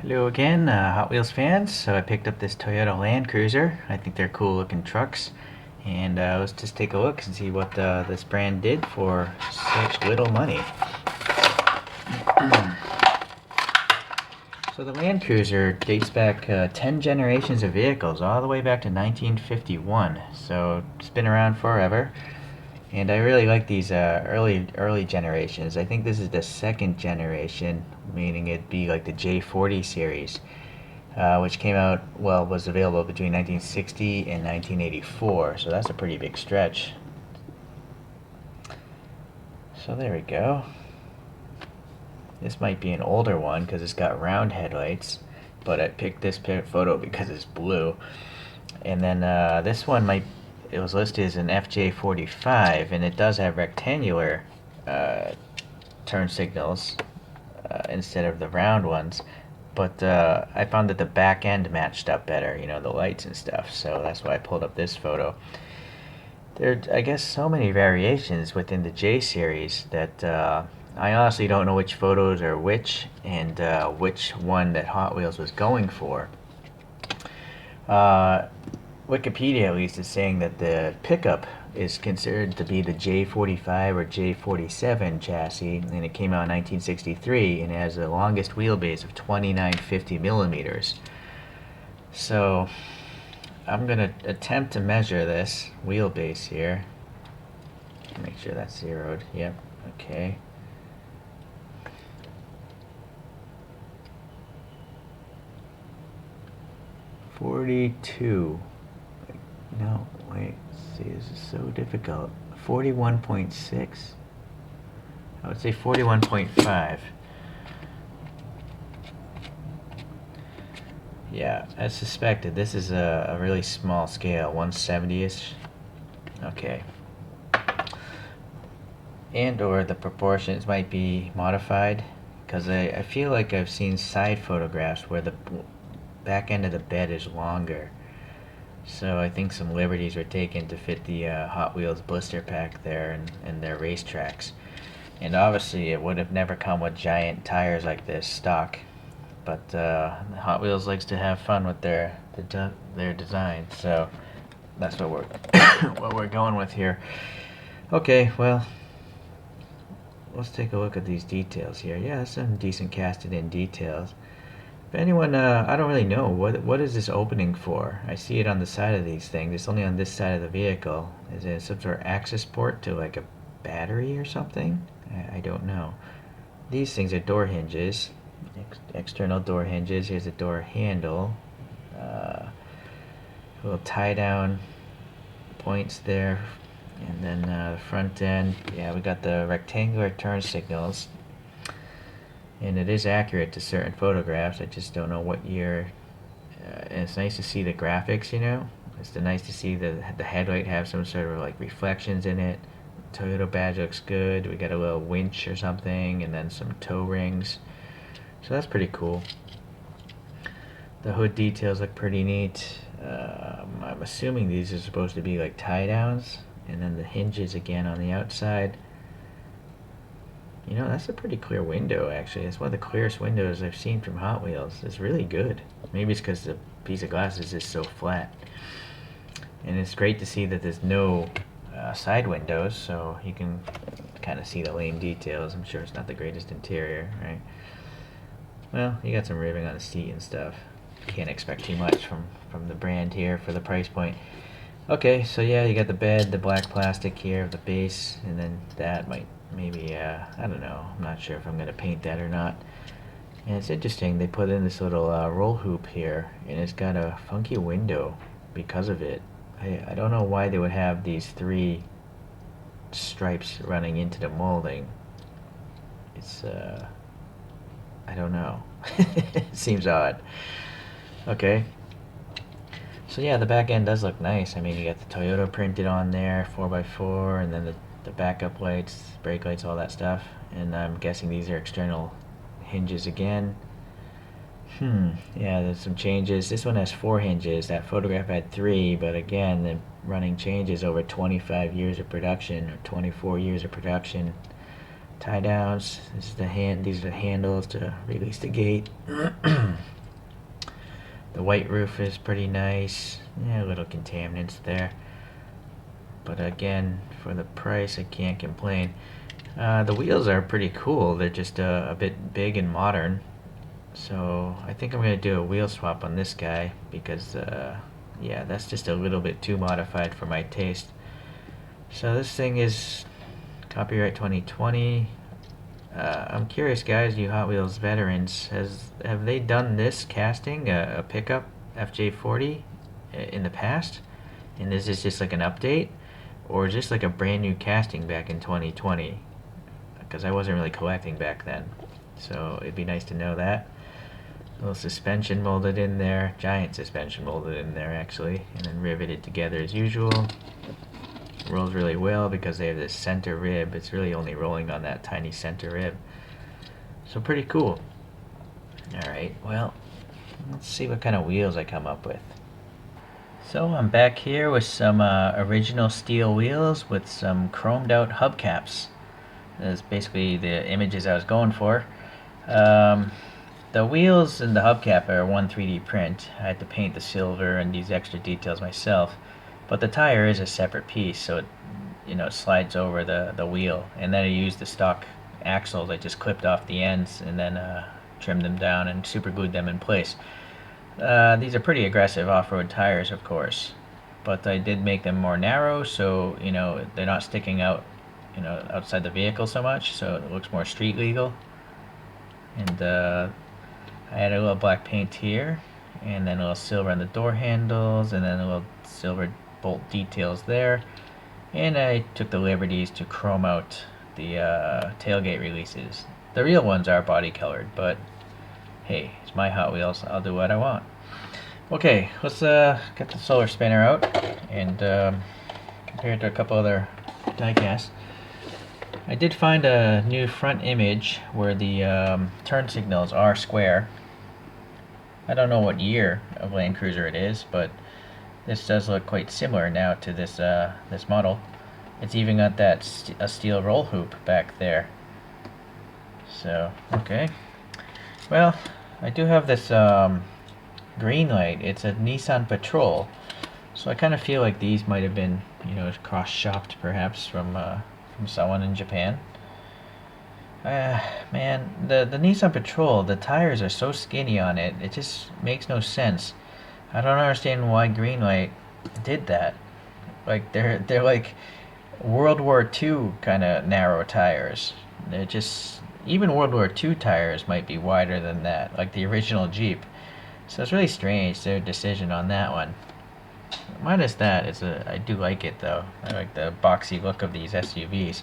Hello again, Hot Wheels fans. So I picked up this Toyota Land Cruiser. I think they're cool looking trucks. And let's just take a look and see what this brand did for such little money. So the Land Cruiser dates back 10 generations of vehicles, all the way back to 1951. So it's been around forever. And I really like these early generations. I think this is the second generation, meaning it'd be like the J40 series, which came out, well, was available between 1960 and 1984. So that's a pretty big stretch. So there we go. This might be an older one because it's got round headlights, but I picked this photo because it's blue. And then this one it was listed as an FJ45, and it does have rectangular turn signals instead of the round ones. But I found that the back end matched up better, you know, the lights and stuff. So that's why I pulled up this photo. There are, I guess, so many variations within the J series that I honestly don't know which photos are which and which one that Hot Wheels was going for. Wikipedia, at least, is saying that the pickup is considered to be the J45 or J47 chassis, and it came out in 1963 and has the longest wheelbase of 2950 millimeters. So I'm going to attempt to measure this wheelbase here. Make sure that's zeroed. Yep, okay. .42. No, wait, see, this is so difficult. 41.6? I would say 41.5. Yeah, as suspected, this is a really small scale, 170-ish. Okay. And or the proportions might be modified, because I feel like I've seen side photographs where the back end of the bed is longer. So I think some liberties were taken to fit the Hot Wheels blister pack there and their racetracks. And obviously it would have never come with giant tires like this stock. But Hot Wheels likes to have fun with their design, so that's what we're what we're going with here. Okay, well, let's take a look at these details here. Yeah, some decent casted in details. If anyone, I don't really know, what is this opening for? I see it on the side of these things. It's only on this side of the vehicle. Is it some sort of access port to like a battery or something? I don't know. These things are door hinges, external door hinges. Here's a door handle. Little tie down points there. And then the front end, yeah, we got the rectangular turn signals. And it is accurate to certain photographs. I just don't know what year. And it's nice to see the graphics, you know. It's nice to see the headlight have some sort of like reflections in it. Toyota badge looks good. We got a little winch or something, and then some toe rings. So that's pretty cool. The hood details look pretty neat. I'm assuming these are supposed to be like tie downs, and then the hinges again on the outside. You know, that's a pretty clear window, actually. It's one of the clearest windows I've seen from Hot Wheels. It's really good. Maybe it's because the piece of glass is just so flat. And it's great to see that there's no side windows, so you can kind of see the lame details. I'm sure it's not the greatest interior, right? Well, you got some ribbing on the seat and stuff. Can't expect too much from the brand here for the price point. Okay, so yeah, you got the bed, the black plastic here of the base, and then that might maybe, I don't know, I'm not sure if I'm going to paint that or not. And it's interesting, they put in this little roll hoop here, and it's got a funky window because of it. I don't know why they would have these three stripes running into the molding. It's, I don't know. It seems odd. Okay. So yeah, the back end does look nice. I mean, you got the Toyota printed on there, 4x4, and then the backup lights, brake lights, all that stuff. And I'm guessing these are external hinges again. Yeah, there's some changes. This one has 4 hinges. That photograph had 3, but again, the running changes over 25 years of production or 24 years of production. Tie downs. This is these are the handles to release the gate. The white roof is pretty nice. Yeah, little contaminants there. But again, for the price, I can't complain. The wheels are pretty cool. They're just a bit big and modern. So I think I'm going to do a wheel swap on this guy because, yeah, that's just a little bit too modified for my taste. So this thing is copyright 2020. I'm curious, guys, you Hot Wheels veterans, have they done this casting, a pickup FJ40 in the past? And is this just like an update? Or is this like a brand new casting back in 2020? Because I wasn't really collecting back then. So it'd be nice to know that. A little suspension molded in there, giant suspension molded in there actually, and then riveted together as usual. Rolls really well because they have this center rib. It's really only rolling on that tiny center rib. So pretty cool. Alright, well, let's see what kind of wheels I come up with. So I'm back here with some original steel wheels with some chromed out hubcaps. That's basically the images I was going for. The wheels and the hubcap are one 3D print. I had to paint the silver and these extra details myself. But the tire is a separate piece, so it, slides over the wheel. And then I used the stock axles. I just clipped off the ends and then trimmed them down and super glued them in place. These are pretty aggressive off-road tires, of course. But I did make them more narrow, so they're not sticking out, outside the vehicle so much, so it looks more street legal. And I had a little black paint here, and then a little silver on the door handles, and then a little silver bolt details there. And I took the liberties to chrome out the tailgate releases. The real ones are body colored, but hey, it's my Hot Wheels. I'll do what I want. Okay, let's get the solar spinner out and compare it to a couple other diecasts. I did find a new front image where the turn signals are square. I don't know what year of Land Cruiser it is, but this does look quite similar now to this this model. It's even got that a steel roll hoop back there. So, okay. Well, I do have this green light. It's a Nissan Patrol. So I kind of feel like these might have been, cross-shopped perhaps from someone in Japan. Man, the Nissan Patrol, the tires are so skinny on it, it just makes no sense. I don't understand why Greenlight did that. Like, they're like World War II kind of narrow tires. They're just, even World War II tires might be wider than that, like the original Jeep. So it's really strange, their decision on that one. Minus that, I do like it though. I like the boxy look of these SUVs.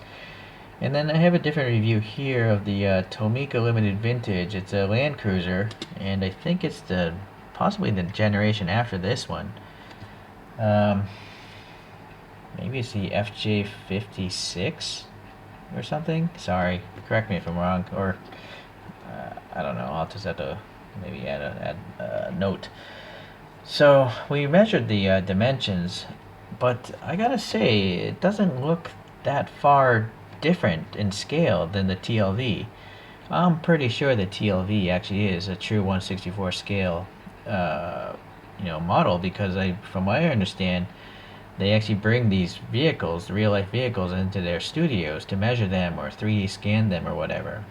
And then I have a different review here of the Tomica Limited Vintage. It's a Land Cruiser, and I think it's possibly the generation after this one. Maybe it's the FJ56 or something. Sorry, correct me if I'm wrong. Or I don't know. I'll just have to maybe add a note. So we measured the dimensions, but I gotta say it doesn't look that far different in scale than the TLV. I'm pretty sure the TLV actually is a true 1/64 scale, model, because from what I understand, they actually bring these vehicles, real life vehicles, into their studios to measure them or 3D scan them or whatever.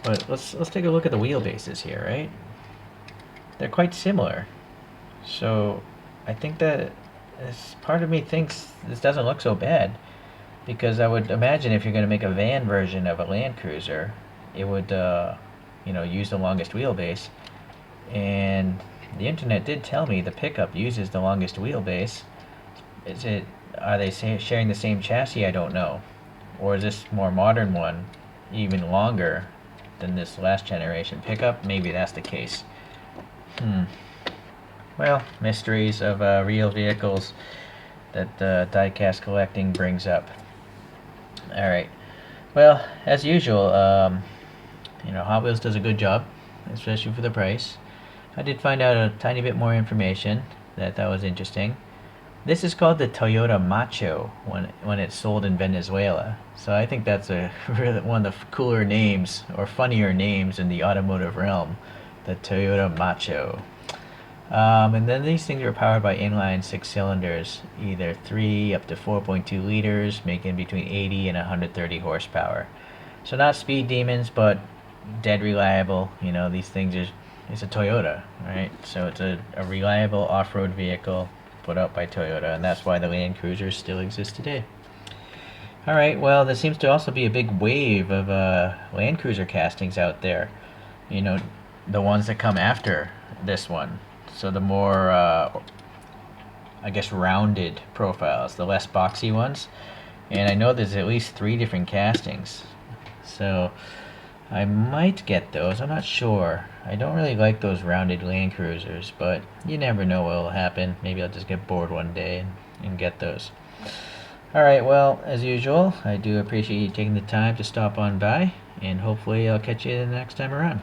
But let's take a look at the wheelbases here, right? They're quite similar. So I think that part of me thinks this doesn't look so bad. Because I would imagine if you're going to make a van version of a Land Cruiser, it would, use the longest wheelbase. And the internet did tell me the pickup uses the longest wheelbase. Are they sharing the same chassis? I don't know. Or is this more modern one even longer than this last generation pickup? Maybe that's the case. Well, mysteries of real vehicles that diecast collecting brings up. Alright, well, as usual, Hot Wheels does a good job, especially for the price. I did find out a tiny bit more information that was interesting. This is called the Toyota Macho when it's sold in Venezuela. So I think that's really one of the cooler names, or funnier names in the automotive realm, the Toyota Macho. And then these things are powered by inline 6 cylinders, either 3 up to 4.2 liters, making between 80 and 130 horsepower. So not speed demons, but dead reliable. You know, these things are, it's a Toyota, right? So it's a reliable off-road vehicle put out by Toyota, and that's why the Land Cruisers still exist today. Alright, well, there seems to also be a big wave of Land Cruiser castings out there. You know, the ones that come after this one. So the more, I guess, rounded profiles, the less boxy ones. And I know there's at least 3 different castings. So I might get those. I'm not sure. I don't really like those rounded Land Cruisers, but you never know what will happen. Maybe I'll just get bored one day and get those. Alright, well, as usual, I do appreciate you taking the time to stop on by, and hopefully I'll catch you the next time around.